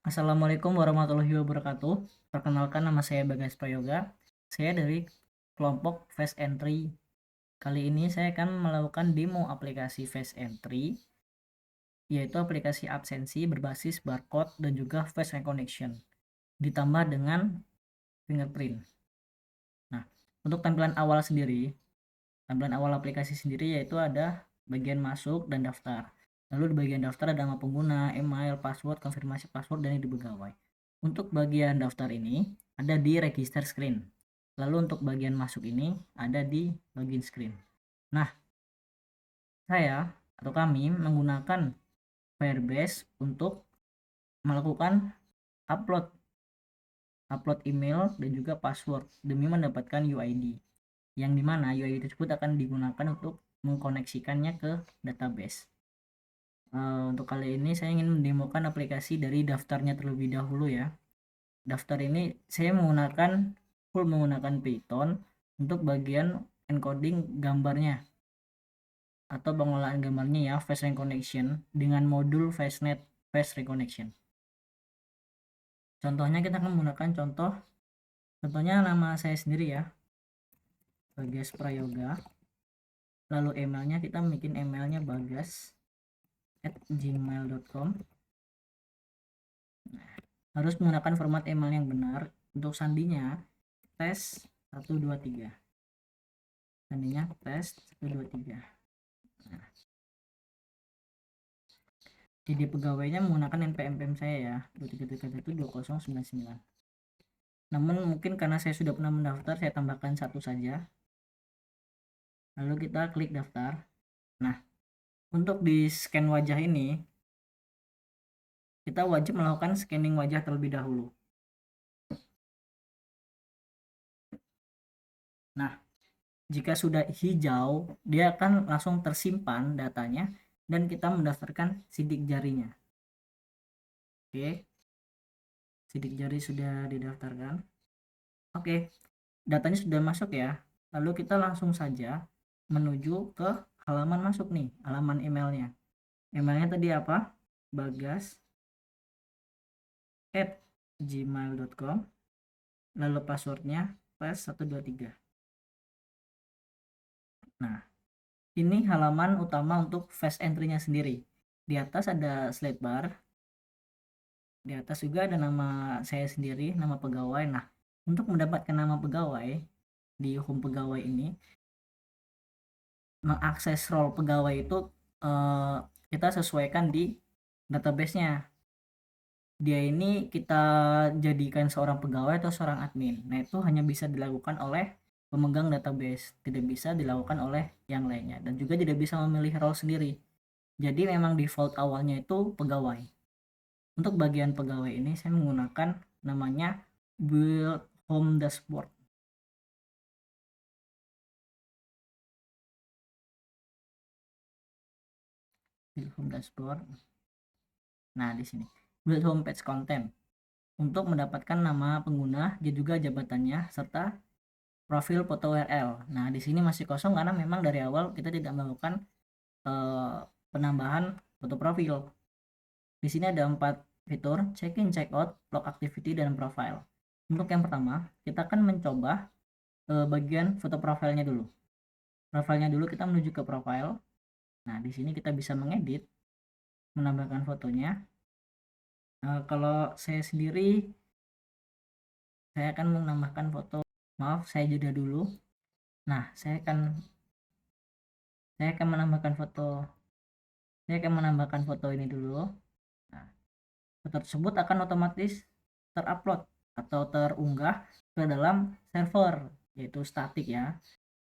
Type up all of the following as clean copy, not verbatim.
Assalamualaikum warahmatullahi wabarakatuh. Perkenalkan, nama saya Bagas Prayoga. Saya dari kelompok Fast Entry. Kali ini saya akan melakukan demo aplikasi Fast Entry, yaitu aplikasi absensi berbasis barcode dan juga face recognition, ditambah dengan fingerprint. Nah, untuk tampilan awal aplikasi sendiri yaitu ada bagian masuk dan daftar. Lalu di bagian daftar ada nama pengguna, email, password, konfirmasi password, dan ide pegawai. Untuk bagian daftar ini ada di register screen. Lalu untuk bagian masuk ini ada di login screen. Nah, saya atau kami menggunakan Firebase untuk melakukan upload email dan juga password demi mendapatkan UID, yang dimana UID tersebut akan digunakan untuk mengkoneksikannya ke database. Untuk kali ini saya ingin mendemokan aplikasi dari daftarnya terlebih dahulu ya. Daftar ini saya menggunakan Python untuk bagian encoding gambarnya atau pengelolaan gambarnya ya, face recognition dengan modul FaceNet face recognition. Contohnya kita akan menggunakan contohnya nama saya sendiri ya, Bagas Prayoga. Lalu emailnya kita bikin emailnya bagas@gmail.com. Harus menggunakan format email yang benar. Untuk sandinya tes 123, sandinya tes 123. Nah, ide pegawainya menggunakan npm saya ya, 23312099. Namun mungkin karena saya sudah pernah mendaftar, saya tambahkan satu saja. Lalu kita klik daftar. Nah, untuk di scan wajah ini kita wajib melakukan scanning wajah terlebih dahulu. Nah, jika sudah hijau, dia akan langsung tersimpan datanya dan kita mendaftarkan sidik jarinya. Oke, sidik jari sudah didaftarkan. Oke, datanya sudah masuk ya. Lalu kita langsung saja menuju ke halaman masuk nih, halaman emailnya. Emailnya tadi apa? bagas@gmail.com. Lalu passwordnya pas123. Nah, ini halaman utama untuk fast entry-nya sendiri. Di atas ada slide bar. Di atas juga ada nama saya sendiri, nama pegawai. Nah, untuk mendapatkan nama pegawai di home pegawai ini, mengakses role pegawai itu kita sesuaikan di database-nya. Dia ini kita jadikan seorang pegawai atau seorang admin. Nah, itu hanya bisa dilakukan oleh pemegang database, tidak bisa dilakukan oleh yang lainnya, dan juga tidak bisa memilih role sendiri. Jadi memang default awalnya itu pegawai. Untuk bagian pegawai ini saya menggunakan namanya build home dashboard. Build home dashboard. Nah, di sini build home page content untuk mendapatkan nama pengguna dan juga jabatannya serta profil foto URL. Nah, di sini masih kosong karena memang dari awal kita tidak melakukan penambahan foto profil. Di sini ada 4 fitur: check-in, check-out, log activity, dan profile. Untuk yang pertama, kita akan mencoba bagian foto profilnya dulu. Profilnya dulu kita menuju ke profile. Nah, di sini kita bisa mengedit, menambahkan fotonya. Kalau saya sendiri, saya akan menambahkan foto. Maaf, saya jeda dulu. Nah, saya akan menambahkan foto. Saya akan menambahkan foto ini dulu. Nah, foto tersebut akan otomatis terupload atau terunggah ke dalam server, yaitu statik ya.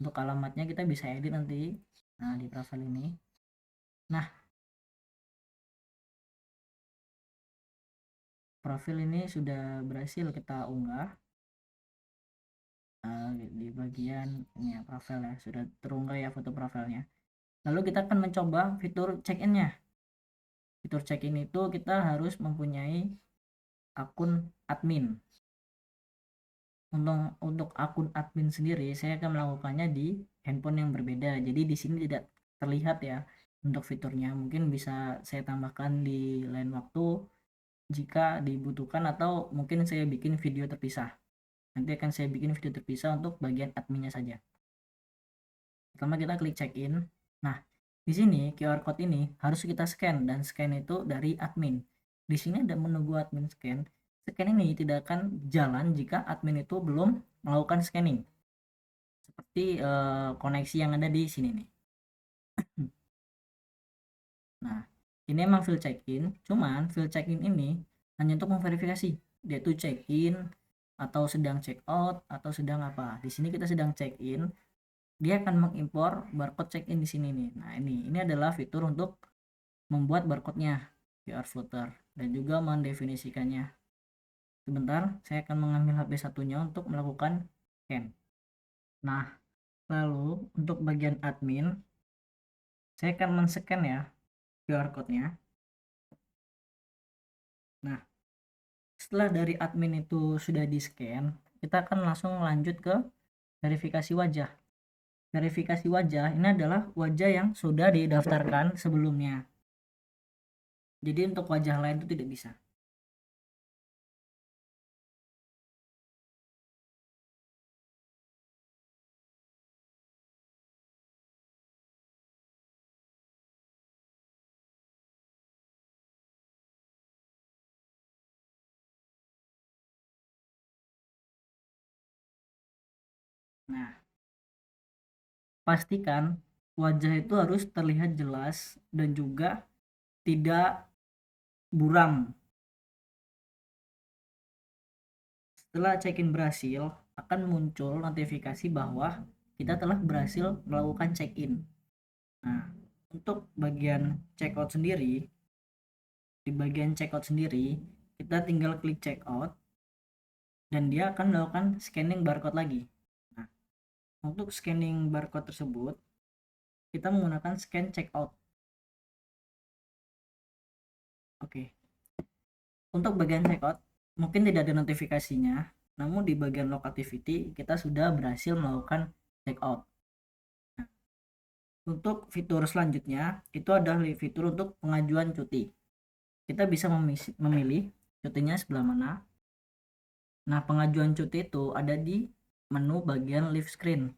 Untuk alamatnya kita bisa edit nanti. Nah, di profil ini. Nah, profil ini sudah berhasil kita unggah. Di bagian ini ya, profil ya, sudah terunggah ya foto profilnya. Lalu kita akan mencoba fitur check-in-nya. Fitur check-in itu kita harus mempunyai akun admin. Untuk akun admin sendiri saya akan melakukannya di handphone yang berbeda, jadi di sini tidak terlihat ya untuk fiturnya. Mungkin bisa saya tambahkan di lain waktu jika dibutuhkan, atau mungkin saya bikin video terpisah. Nanti akan saya bikin video terpisah untuk bagian adminnya saja. Pertama kita klik check in. Nah, di sini QR code ini harus kita scan, dan scan itu dari admin. Di sini ada menunggu admin scan. Scan ini tidak akan jalan jika admin itu belum melakukan scanning. Seperti koneksi yang ada di sini nih. Nah, ini emang field check-in, cuman field check-in ini hanya untuk memverifikasi dia tuh check-in atau sedang check out atau sedang apa. Di sini kita sedang check-in, dia akan mengimpor barcode check-in di sini nih. Nah, ini adalah fitur untuk membuat barcode-nya QR floater dan juga mendefinisikannya. Sebentar, saya akan mengambil HP satunya untuk melakukan scan. Nah, lalu untuk bagian admin, saya akan men-scan ya QR code-nya. Nah, setelah dari admin itu sudah di scan, kita akan langsung lanjut ke verifikasi wajah. Verifikasi wajah ini adalah wajah yang sudah didaftarkan sebelumnya. Jadi untuk wajah lain itu tidak bisa. Nah, pastikan wajah itu harus terlihat jelas dan juga tidak buram. Setelah check-in berhasil, akan muncul notifikasi bahwa kita telah berhasil melakukan check-in. Nah, untuk bagian check-out sendiri, di bagian checkout sendiri kita tinggal klik checkout dan dia akan melakukan scanning barcode lagi. Nah, untuk scanning barcode tersebut kita menggunakan scan checkout. Oke, untuk bagian checkout mungkin tidak ada notifikasinya, namun di bagian log activity kita sudah berhasil melakukan checkout. Nah, untuk fitur selanjutnya itu adalah fitur untuk pengajuan cuti. Kita bisa memilih cutinya sebelah mana. Nah, pengajuan cuti itu ada di menu bagian leave screen.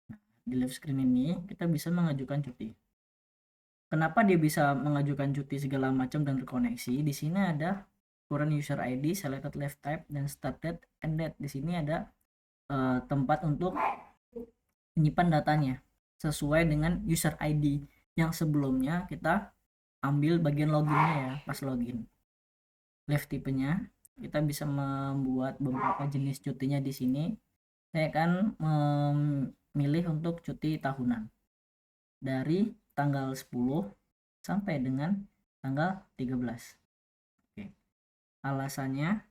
Nah, di leave screen ini kita bisa mengajukan cuti. Kenapa dia bisa mengajukan cuti segala macam dan terkoneksi? Di sini ada current user ID, selected leave type, dan start date and date. Di sini ada tempat untuk menyimpan datanya sesuai dengan user ID yang sebelumnya kita ambil bagian loginnya ya, pas login. Leave tipenya kita bisa membuat beberapa jenis cutinya di sini. Saya akan memilih untuk cuti tahunan dari tanggal 10 sampai dengan tanggal 13. Oke. Alasannya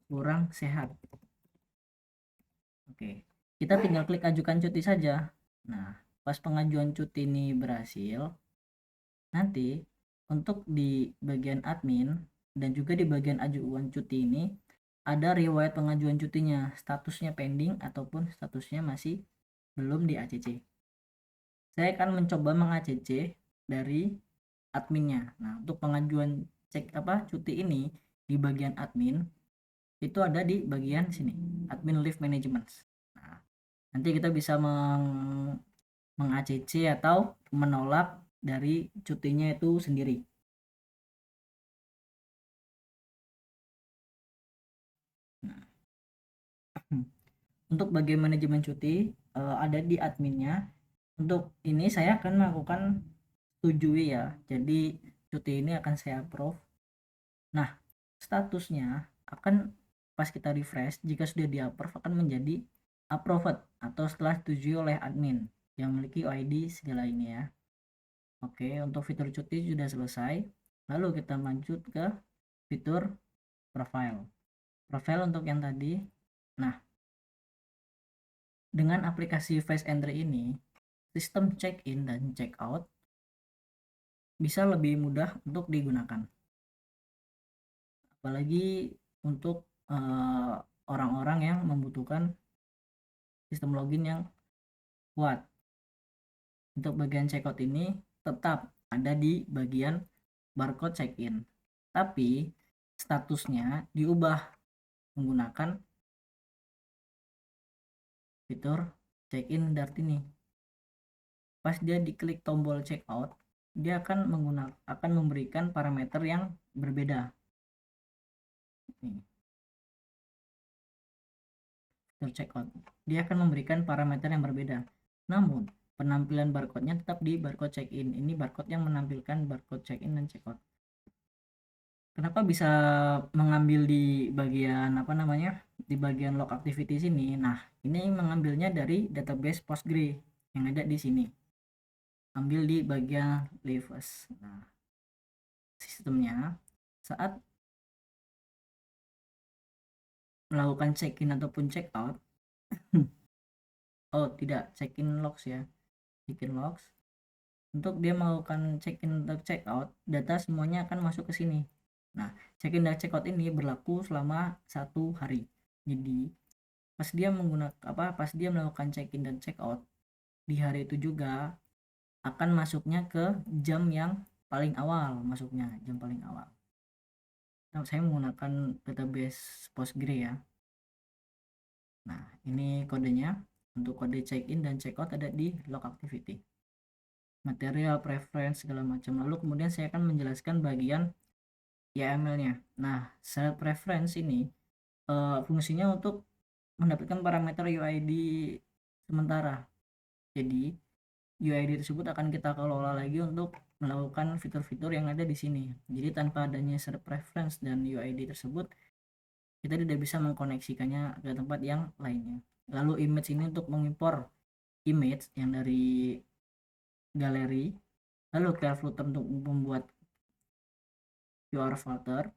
kurang sehat. Oke. Kita tinggal klik ajukan cuti saja. Nah, pas pengajuan cuti ini berhasil, nanti untuk di bagian admin dan juga di bagian ajuan cuti ini ada riwayat pengajuan cutinya, statusnya pending ataupun statusnya masih belum di ACC. Saya akan mencoba meng-ACC dari adminnya. Nah, untuk pengajuan cuti ini di bagian admin itu ada di bagian sini, admin leave management. Nah, nanti kita bisa meng-ACC atau menolak dari cutinya itu sendiri. Nah, untuk bagian manajemen cuti ada di adminnya. Untuk ini saya akan melakukan setujui ya, jadi cuti ini akan saya approve. Nah, statusnya akan pas kita refresh, jika sudah di approve akan menjadi approved atau setelah disetujui oleh admin yang memiliki ID segala ini ya. Oke, untuk fitur cuti sudah selesai. Lalu kita lanjut ke fitur profile. Profile untuk yang tadi. Nah, dengan aplikasi Face Entry ini, sistem check-in dan check-out bisa lebih mudah untuk digunakan. Apalagi untuk orang-orang yang membutuhkan sistem login yang kuat. Untuk bagian checkout ini tetap ada di bagian barcode check-in, tapi statusnya diubah menggunakan fitur check-in Dart ini. Pas dia diklik tombol checkout, dia akan memberikan parameter yang berbeda. Nih, fitur checkout, dia akan memberikan parameter yang berbeda. Namun penampilan barcode-nya tetap di barcode check-in. Ini barcode yang menampilkan barcode check-in dan checkout. Kenapa bisa mengambil di bagian di bagian log activity sini? Nah, ini mengambilnya dari database Postgre yang ada di sini. Ambil di bagian Leaves. Nah, sistemnya saat melakukan check-in ataupun check-out, oh tidak, check-in logs ya, check-in logs. Untuk dia melakukan check-in atau check-out, data semuanya akan masuk ke sini. Nah, check-in dan check-out ini berlaku selama 1 hari. Jadi pas dia melakukan check-in dan check-out di hari itu juga akan masuknya ke jam yang paling awal, jam paling awal. Nah, saya menggunakan database Postgre ya. Nah, ini kodenya. Untuk kode check-in dan check-out ada di log activity, material, preference, segala macam. Lalu kemudian saya akan menjelaskan bagian YAML-nya. Nah, set preference ini fungsinya untuk mendapatkan parameter UID sementara. Jadi UID tersebut akan kita kelola lagi untuk melakukan fitur-fitur yang ada di sini. Jadi tanpa adanya set preference dan UID tersebut, kita tidak bisa mengkoneksikannya ke tempat yang lainnya. Lalu image ini untuk mengimpor image yang dari galeri. Lalu QR footer untuk membuat QR filter.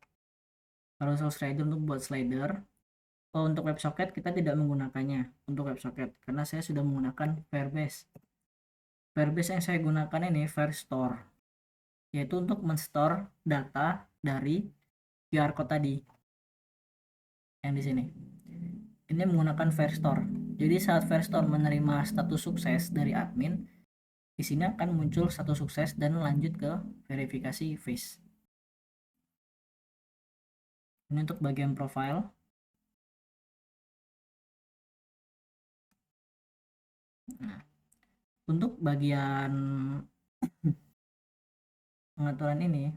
Carousel slider untuk buat slider. Untuk WebSocket kita tidak menggunakannya untuk WebSocket karena saya sudah menggunakan Firebase. Firebase yang saya gunakan ini Firestore, yaitu untuk menstore data dari QR code tadi yang di sini. Ini menggunakan Firestore. Jadi saat Firestore menerima status sukses dari admin, di sini akan muncul status sukses dan lanjut ke verifikasi face. Ini untuk bagian profile. Nah, untuk bagian pengaturan ini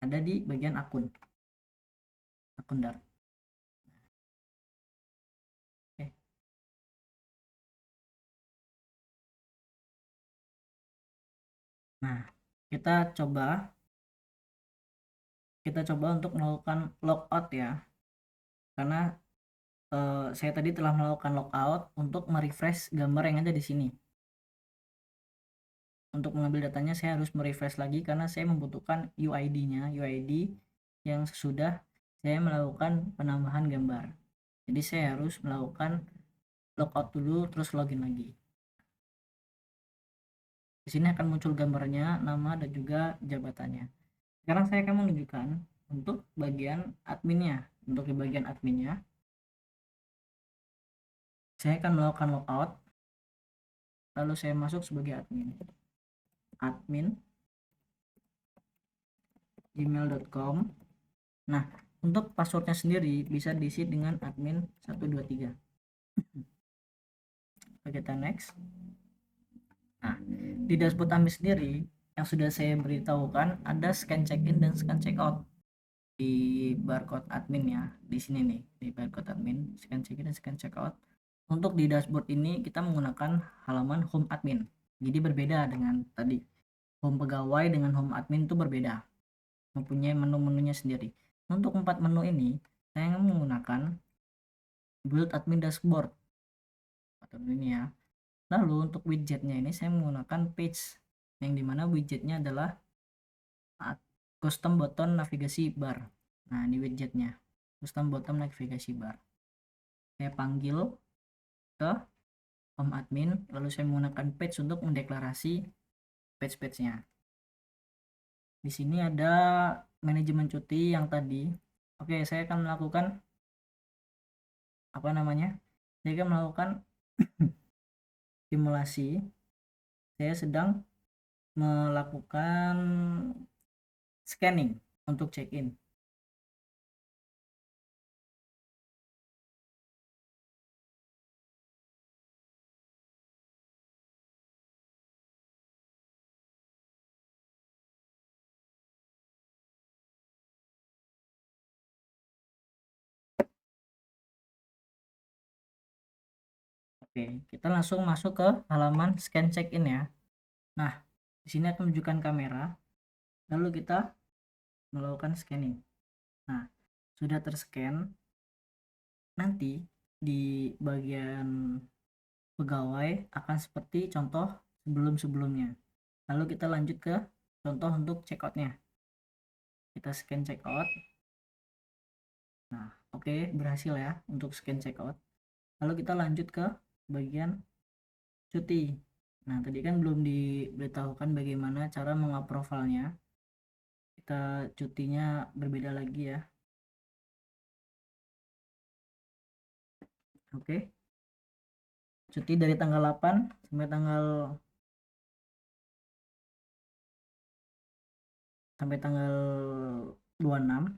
ada di bagian akun Dart. Oke. Nah, kita coba untuk melakukan logout ya, karena saya tadi telah melakukan logout untuk merefresh gambar yang ada di sini. Untuk mengambil datanya saya harus merefresh lagi karena saya membutuhkan UID-nya, UID yang sesudah saya melakukan penambahan gambar. Jadi saya harus melakukan logout dulu terus login lagi. Di sini akan muncul gambarnya, nama dan juga jabatannya. Sekarang saya akan menunjukkan untuk bagian adminnya. Untuk di bagian adminnya, saya akan melakukan logout, lalu saya masuk sebagai admin gmail.com. Nah, untuk passwordnya sendiri bisa diisi dengan admin 123. Kita next. Nah, di dashboard admin sendiri yang sudah saya beritahukan ada scan check-in dan scan check-out di barcode admin ya. Di sini nih, di barcode admin, scan check-in dan scan check-out. Untuk di dashboard ini kita menggunakan halaman home admin. Jadi berbeda dengan tadi. Home pegawai dengan home admin itu berbeda. Mempunyai menu-menunya sendiri. Untuk 4 menu ini saya menggunakan build admin dashboard atau ini ya. Lalu untuk widgetnya ini saya menggunakan page, yang dimana widgetnya adalah custom button navigasi bar. Nah, ini widgetnya custom button navigasi bar. Saya panggil ke home admin, lalu saya menggunakan page untuk mendeklarasi page-nya. Di sini ada manajemen cuti yang tadi. Oke, saya akan melakukan saya akan melakukan simulasi saya sedang melakukan scanning untuk check-in. Oke, kita langsung masuk ke halaman scan check-in ya. Nah, di sini akan menunjukkan kamera, lalu kita melakukan scanning. Nah, sudah terscan, nanti di bagian pegawai akan seperti contoh sebelum-sebelumnya. Lalu kita lanjut ke contoh untuk checkout-nya. Kita scan checkout. Nah, oke, berhasil ya untuk scan checkout. Lalu kita lanjut ke bagian cuti. Nah, tadi kan belum diberitahukan bagaimana cara mengaprovalnya. Kita cutinya berbeda lagi ya. Oke. Cuti dari tanggal 8 sampai tanggal 26.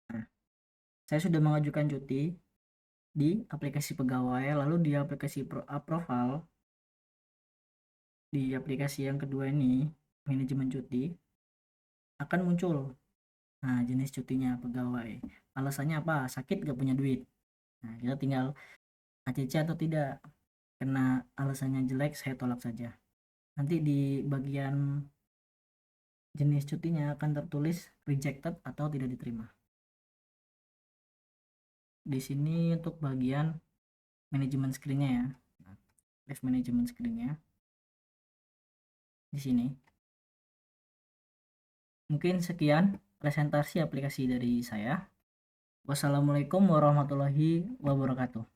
Nah, saya sudah mengajukan cuti di aplikasi pegawai, lalu di aplikasi approval, di aplikasi yang kedua ini, manajemen cuti, akan muncul. Nah, jenis cutinya pegawai. Alasannya apa? Sakit gak punya duit. Nah, kita tinggal ACC atau tidak. Karena alasannya jelek, saya tolak saja. Nanti di bagian jenis cutinya akan tertulis rejected atau tidak diterima. Di sini untuk bagian manajemen screen-nya ya. Live manajemen screen-nya. Di sini. Mungkin sekian presentasi aplikasi dari saya. Wassalamualaikum warahmatullahi wabarakatuh.